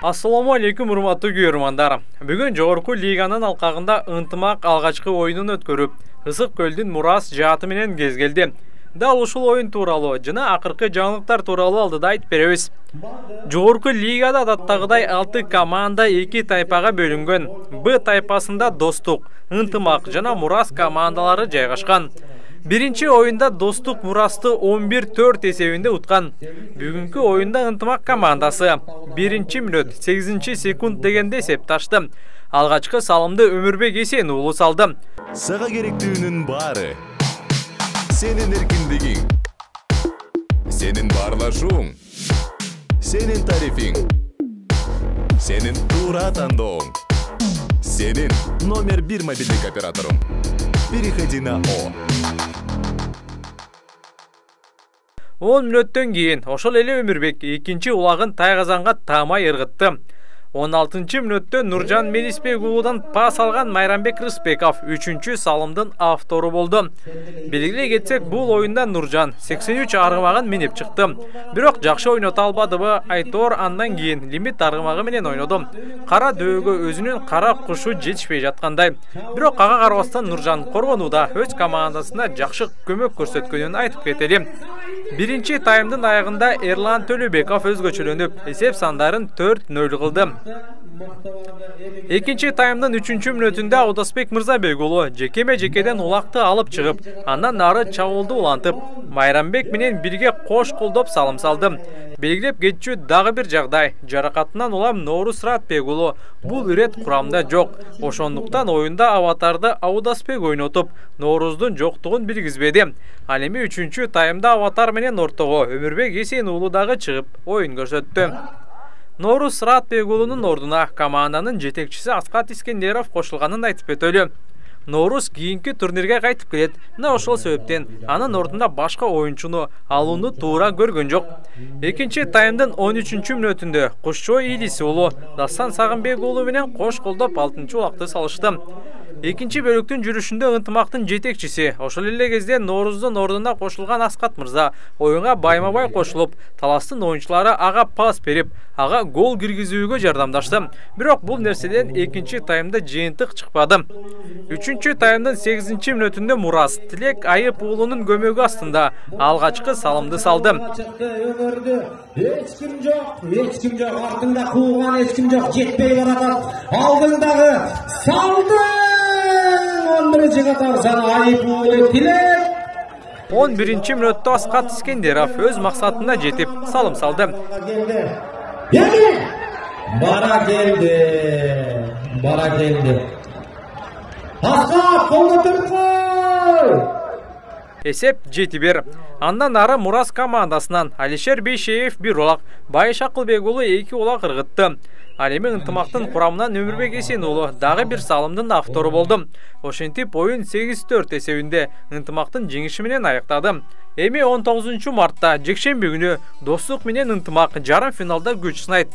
Assalamu алейкум, урматтуу көрөрмандар. Бүгүн жогорку лиганын алкагында ынтымак алгачкы оюнун өткөрүп, Ысык көлдүн Мурас жааты менен кезгелди. Дал ушул оюн тууралуу жана акыркы жаңылыктар тууралуу алдыда айтып беребиз. Жогорку лигада адаттагыдай 6 команда 2 тайпага бөлүнгөн. Б тайпасында Достук, Ынтымак жана Мурас командалары жайгашкан. Биринчи оюнда Достук Мурасты 11-4 эсебинде уткан. Бүгүнкү оюнда Ынтымак командасы 1-мүнөт 8-секунд дегенде эсепташты. Алгачкы салымды Өмүрбек Эсен уулу салды. Сага керектүүнүн баары сенин эркиндигиң, сенин баарлашууң, сенин тарифиң, сенин туура тандооң, сенин номер 1 мобилдик операторуң. Переходи на О. 10 мүнөттөн кийин ошол эле Өмүрбек экинчи улагын тайгазанга таамай ыргытты. 16-мүнөттө Нуржан Мелисбек уулудан пас алган Майрамбек Рыспеков 3-чү салымдын автору болду. Белгилей кетсек, бул оюнда Нуржан 83 аргымагын минип чыкты. Бирок жакшы ойното албадыбы, Айтор андан кийин лимит аргымагы менен ойноду. Кара дөөгө өзүнүн кара кушу жетишпей жаткандай. Бирок ага карабастан Нуржан коргонууда өз командасына жакшы көмөк көрсөткөнүн айтып кетели. Биринчи таймдын аягында Эрлан Төлөбеков өзгөчөлөнүп, эсеп сандарын 4-0 кылды. Экинчи таймдын 3-мүнөтүндө Аудасбек Мырзабек уулу жекеме-жекеден улакты алып чыгып, андан нары чабуулду улантып, Майрамбек менен бирге кош колдоп салым салды. Белгилеп кетчү дагы бир жагдай, жаракатынан улам Ноорус Ратбек уулу бул ирет курамда жок. Ошондуктан оюнда аватарды Аудасбек ойнотуп, Ноорустун жоктугун билгизбеди. Ал эми 3-чү таймда аватар менен ортого Өмүрбек Эсен уулу дагы чыгып, оюн көрсөттү. Ноорус Ратбек уулунун ордуна команданын жетекчиси Аскат Искендеров кошулганын айтып өтөлү. Ноорус кийинки турнирге кайтып келет. Мына ошол себептен анын ордунда башка оюнчуну алууну туура көргөн жок. Экинчи таймдын 13-мүнөтүндө Кушчой Илис уулу Дастан Сагынбек уулу менен кош колдоп 6-чы улакты салышты. Экинчи бөлүктүн жүрүшүндө Ынтымактын жетекчиси, ошол эле кезде Ноорустун ордуна кошулган Аскат Мырза оюнга байма-бай кошулуп, таластын оюнчулары ага пас берип, ага гол киргизүүгө жардамдашты. Бирок бул нерседен экинчи таймда жыйынтык чыкпады. 3-чү таймдын 8-мүнөтүндө Мурас Тилек Айып уулунун көмөгү астында алгачкы салымды салды. Эч ким жок, артында кууган эч ким жок, жетпей баратат. Алдыңдагы салды! 11-мүнөттө Аскат Искендеров өз максатына жетип салым салды. Бара келди. Аскат колдо тургуй! Эсеп 7-1. Андан ары Мурас командасынан Алишер Бейшеев 1 улак, Байыш Акылбек уулу 2 улак ыргытты. Ал эми Ынтымактын курамынан Өмүрбек Эсен уулу дагы бир салымдын автору болду. Ошентип оюн 8-4 эсебинде Ынтымактын жеңиши менен аяктады. Эми 19-мартта жекшемби күнү Достук менен Ынтымак жарым финалда күч сынайт.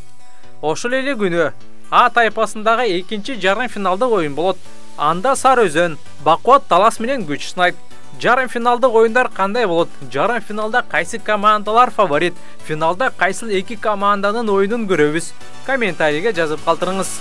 Ошол эле күнү А тайпасындагы экинчи жарым финалдык оюн болот. Анда Сары Өзөн Бакуат Талас менен күч сынайт. Жарым финалдык оюндар кандай болот? Жарым финалда кайсы командалар фаворит? Финалда кайсыл 2 команданын оюнун көрөбүз? Комментарийге жазып калтырыңыз.